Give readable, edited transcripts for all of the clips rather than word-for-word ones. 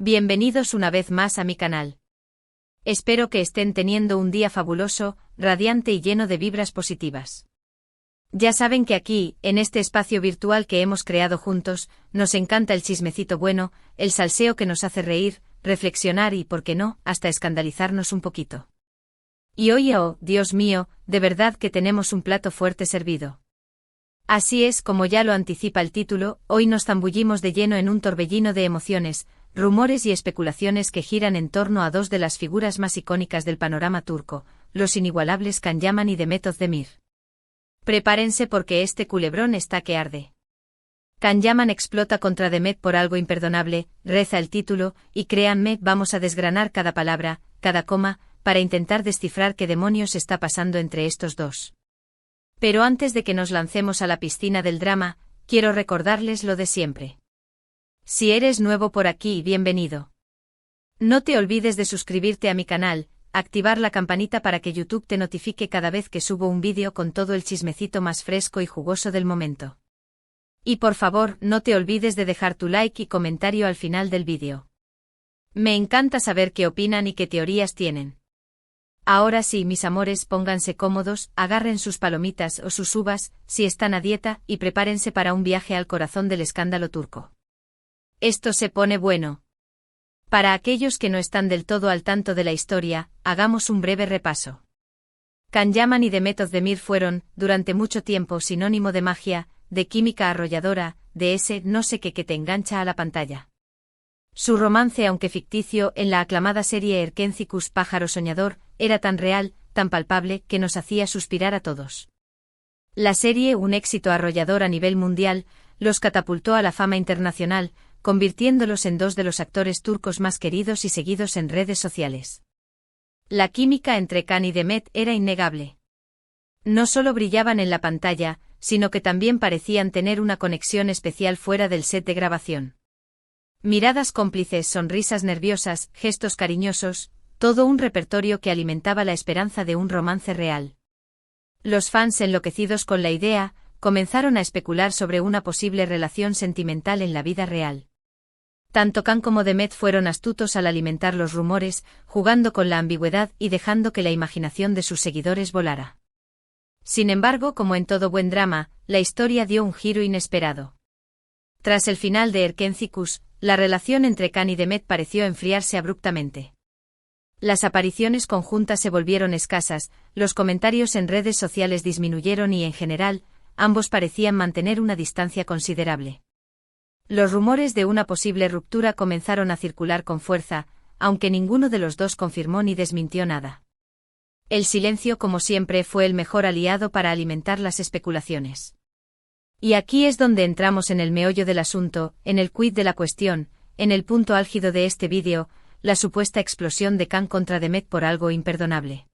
Bienvenidos una vez más a mi canal. Espero que estén teniendo un día fabuloso, radiante y lleno de vibras positivas. Ya saben que aquí, en este espacio virtual que hemos creado juntos, nos encanta el chismecito bueno, el salseo que nos hace reír, reflexionar y, por qué no, hasta escandalizarnos un poquito. Y hoy, oh, Dios mío, de verdad que tenemos un plato fuerte servido. Así es, como ya lo anticipa el título, hoy nos zambullimos de lleno en un torbellino de emociones, rumores y especulaciones que giran en torno a dos de las figuras más icónicas del panorama turco, los inigualables Can Yaman y Demet Özdemir. Prepárense porque este culebrón está que arde. Can Yaman explota contra Demet por algo imperdonable, reza el título, y créanme, vamos a desgranar cada palabra, cada coma, para intentar descifrar qué demonios está pasando entre estos dos. Pero antes de que nos lancemos a la piscina del drama, quiero recordarles lo de siempre. Si eres nuevo por aquí, bienvenido. No te olvides de suscribirte a mi canal, activar la campanita para que YouTube te notifique cada vez que subo un vídeo con todo el chismecito más fresco y jugoso del momento. Y por favor, no te olvides de dejar tu like y comentario al final del vídeo. Me encanta saber qué opinan y qué teorías tienen. Ahora sí, mis amores, pónganse cómodos, agarren sus palomitas o sus uvas, si están a dieta, y prepárense para un viaje al corazón del escándalo turco. Esto se pone bueno. Para aquellos que no están del todo al tanto de la historia, hagamos un breve repaso. Can Yaman y Demet Özdemir fueron, durante mucho tiempo, sinónimo de magia, de química arrolladora, de ese no sé qué que te engancha a la pantalla. Su romance, aunque ficticio, en la aclamada serie Erkencikus Pájaro Soñador, era tan real, tan palpable, que nos hacía suspirar a todos. La serie, un éxito arrollador a nivel mundial, los catapultó a la fama internacional, convirtiéndolos en dos de los actores turcos más queridos y seguidos en redes sociales. La química entre Can y Demet era innegable. No solo brillaban en la pantalla, sino que también parecían tener una conexión especial fuera del set de grabación. Miradas cómplices, sonrisas nerviosas, gestos cariñosos, todo un repertorio que alimentaba la esperanza de un romance real. Los fans, enloquecidos con la idea, comenzaron a especular sobre una posible relación sentimental en la vida real. Tanto Can como Demet fueron astutos al alimentar los rumores, jugando con la ambigüedad y dejando que la imaginación de sus seguidores volara. Sin embargo, como en todo buen drama, la historia dio un giro inesperado. Tras el final de Erkencikus, la relación entre Can y Demet pareció enfriarse abruptamente. Las apariciones conjuntas se volvieron escasas, los comentarios en redes sociales disminuyeron y en general, ambos parecían mantener una distancia considerable. Los rumores de una posible ruptura comenzaron a circular con fuerza, aunque ninguno de los dos confirmó ni desmintió nada. El silencio, como siempre, fue el mejor aliado para alimentar las especulaciones. Y aquí es donde entramos en el meollo del asunto, en el quid de la cuestión, en el punto álgido de este vídeo, la supuesta explosión de Can contra Demet por algo imperdonable.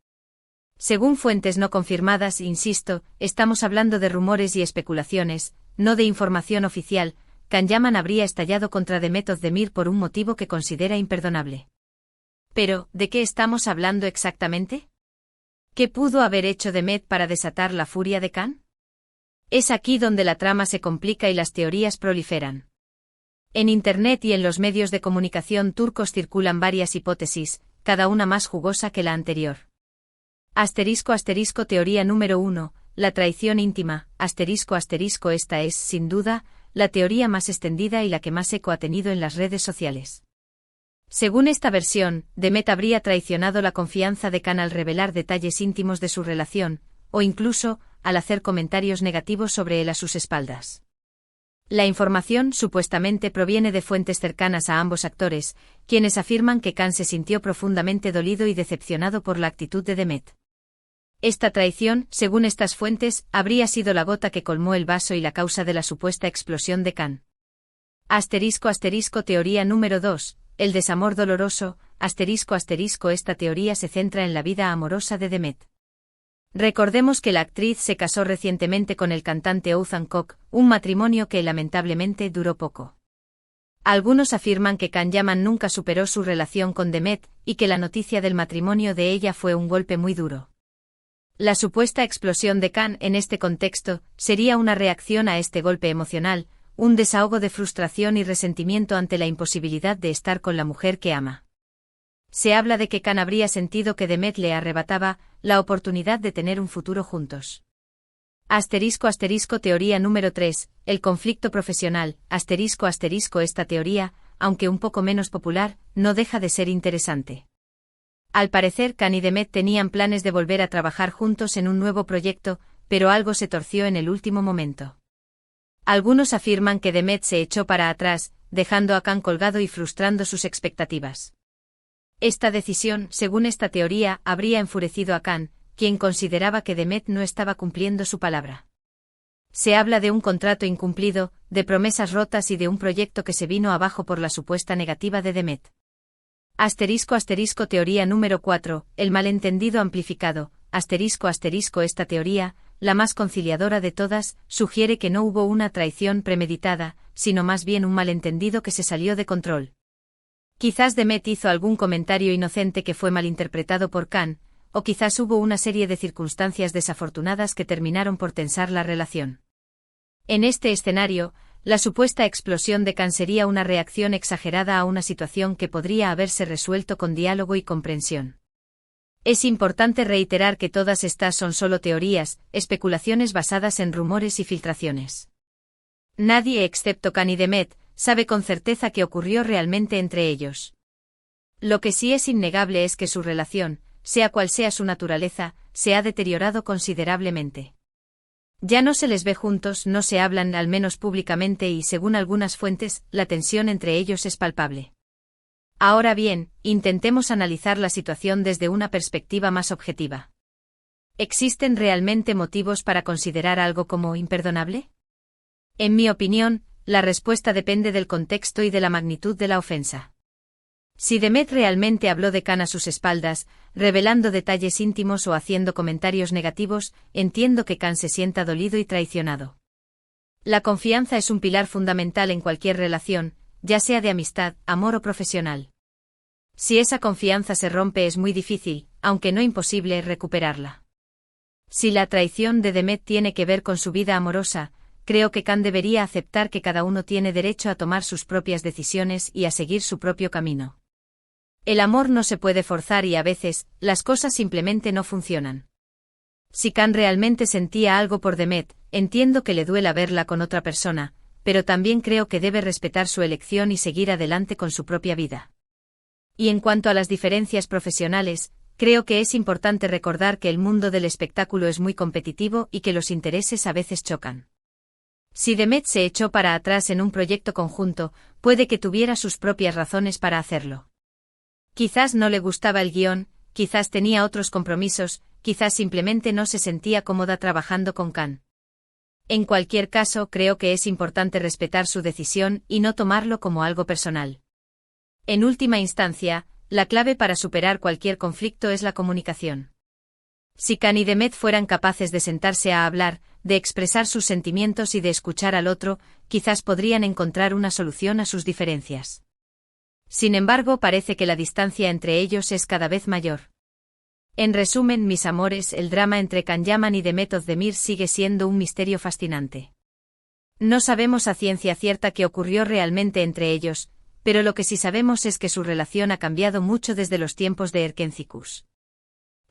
Según fuentes no confirmadas, insisto, estamos hablando de rumores y especulaciones, no de información oficial. Can Yaman habría estallado contra Demet Özdemir por un motivo que considera imperdonable. Pero, ¿de qué estamos hablando exactamente? ¿Qué pudo haber hecho Demet para desatar la furia de Can? Es aquí donde la trama se complica y las teorías proliferan. En Internet y en los medios de comunicación turcos circulan varias hipótesis, cada una más jugosa que la anterior. *** Teoría número 1, la traición íntima, *** esta es, sin duda, la teoría más extendida y la que más eco ha tenido en las redes sociales. Según esta versión, Demet habría traicionado la confianza de Can al revelar detalles íntimos de su relación, o incluso, al hacer comentarios negativos sobre él a sus espaldas. La información supuestamente proviene de fuentes cercanas a ambos actores, quienes afirman que Can se sintió profundamente dolido y decepcionado por la actitud de Demet. Esta traición, según estas fuentes, habría sido la gota que colmó el vaso y la causa de la supuesta explosión de Can. *** Teoría número 2, el desamor doloroso, *** esta teoría se centra en la vida amorosa de Demet. Recordemos que la actriz se casó recientemente con el cantante Oğuzhan Koç, un matrimonio que lamentablemente duró poco. Algunos afirman que Can Yaman nunca superó su relación con Demet, y que la noticia del matrimonio de ella fue un golpe muy duro. La supuesta explosión de Can en este contexto sería una reacción a este golpe emocional, un desahogo de frustración y resentimiento ante la imposibilidad de estar con la mujer que ama. Se habla de que Khan habría sentido que Demet le arrebataba la oportunidad de tener un futuro juntos. *** Teoría número 3, el conflicto profesional. *** Esta teoría, aunque un poco menos popular, no deja de ser interesante. Al parecer Khan y Demet tenían planes de volver a trabajar juntos en un nuevo proyecto, pero algo se torció en el último momento. Algunos afirman que Demet se echó para atrás, dejando a Khan colgado y frustrando sus expectativas. Esta decisión, según esta teoría, habría enfurecido a Khan, quien consideraba que Demet no estaba cumpliendo su palabra. Se habla de un contrato incumplido, de promesas rotas y de un proyecto que se vino abajo por la supuesta negativa de Demet. Teoría número 4, el malentendido amplificado. Esta teoría, la más conciliadora de todas, sugiere que no hubo una traición premeditada, sino más bien un malentendido que se salió de control. Quizás Demet hizo algún comentario inocente que fue malinterpretado por Khan, o quizás hubo una serie de circunstancias desafortunadas que terminaron por tensar la relación. En este escenario, la supuesta explosión de Khan sería una reacción exagerada a una situación que podría haberse resuelto con diálogo y comprensión. Es importante reiterar que todas estas son solo teorías, especulaciones basadas en rumores y filtraciones. Nadie excepto Khan y Demet sabe con certeza qué ocurrió realmente entre ellos. Lo que sí es innegable es que su relación, sea cual sea su naturaleza, se ha deteriorado considerablemente. Ya no se les ve juntos, no se hablan al menos públicamente y según algunas fuentes, la tensión entre ellos es palpable. Ahora bien, intentemos analizar la situación desde una perspectiva más objetiva. ¿Existen realmente motivos para considerar algo como imperdonable? En mi opinión, la respuesta depende del contexto y de la magnitud de la ofensa. Si Demet realmente habló de Khan a sus espaldas, revelando detalles íntimos o haciendo comentarios negativos, entiendo que Khan se sienta dolido y traicionado. La confianza es un pilar fundamental en cualquier relación, ya sea de amistad, amor o profesional. Si esa confianza se rompe es muy difícil, aunque no imposible, recuperarla. Si la traición de Demet tiene que ver con su vida amorosa, creo que Khan debería aceptar que cada uno tiene derecho a tomar sus propias decisiones y a seguir su propio camino. El amor no se puede forzar y a veces, las cosas simplemente no funcionan. Si Khan realmente sentía algo por Demet, entiendo que le duela verla con otra persona, pero también creo que debe respetar su elección y seguir adelante con su propia vida. Y en cuanto a las diferencias profesionales, creo que es importante recordar que el mundo del espectáculo es muy competitivo y que los intereses a veces chocan. Si Demet se echó para atrás en un proyecto conjunto, puede que tuviera sus propias razones para hacerlo. Quizás no le gustaba el guión, quizás tenía otros compromisos, quizás simplemente no se sentía cómoda trabajando con Khan. En cualquier caso, creo que es importante respetar su decisión y no tomarlo como algo personal. En última instancia, la clave para superar cualquier conflicto es la comunicación. Si Khan y Demet fueran capaces de sentarse a hablar, de expresar sus sentimientos y de escuchar al otro, quizás podrían encontrar una solución a sus diferencias. Sin embargo, parece que la distancia entre ellos es cada vez mayor. En resumen, mis amores, el drama entre Khan Yaman y Demet Özdemir sigue siendo un misterio fascinante. No sabemos a ciencia cierta qué ocurrió realmente entre ellos, pero lo que sí sabemos es que su relación ha cambiado mucho desde los tiempos de Erkencikus.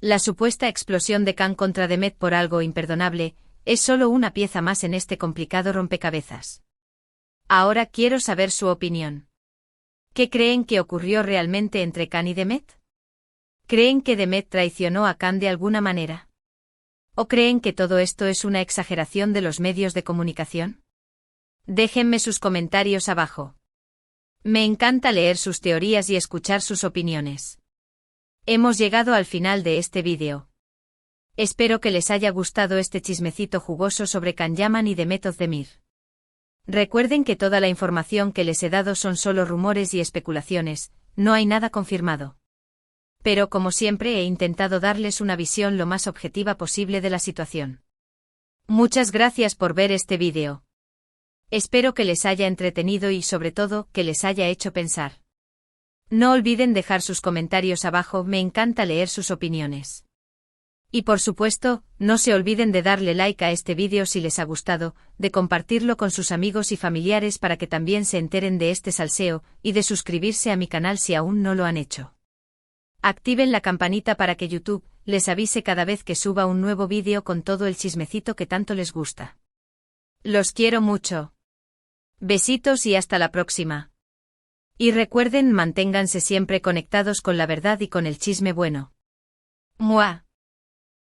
La supuesta explosión de Khan contra Demet por algo imperdonable es solo una pieza más en este complicado rompecabezas. Ahora quiero saber su opinión. ¿Qué creen que ocurrió realmente entre Khan y Demet? ¿Creen que Demet traicionó a Khan de alguna manera? ¿O creen que todo esto es una exageración de los medios de comunicación? Déjenme sus comentarios abajo. Me encanta leer sus teorías y escuchar sus opiniones. Hemos llegado al final de este vídeo. Espero que les haya gustado este chismecito jugoso sobre Khan Yaman y Demet Özdemir. Recuerden que toda la información que les he dado son solo rumores y especulaciones, no hay nada confirmado. Pero como siempre he intentado darles una visión lo más objetiva posible de la situación. Muchas gracias por ver este vídeo. Espero que les haya entretenido y sobre todo que les haya hecho pensar. No olviden dejar sus comentarios abajo, me encanta leer sus opiniones. Y por supuesto, no se olviden de darle like a este vídeo si les ha gustado, de compartirlo con sus amigos y familiares para que también se enteren de este salseo, y de suscribirse a mi canal si aún no lo han hecho. Activen la campanita para que YouTube les avise cada vez que suba un nuevo vídeo con todo el chismecito que tanto les gusta. Los quiero mucho. Besitos y hasta la próxima. Y recuerden, manténganse siempre conectados con la verdad y con el chisme bueno. ¡Mua!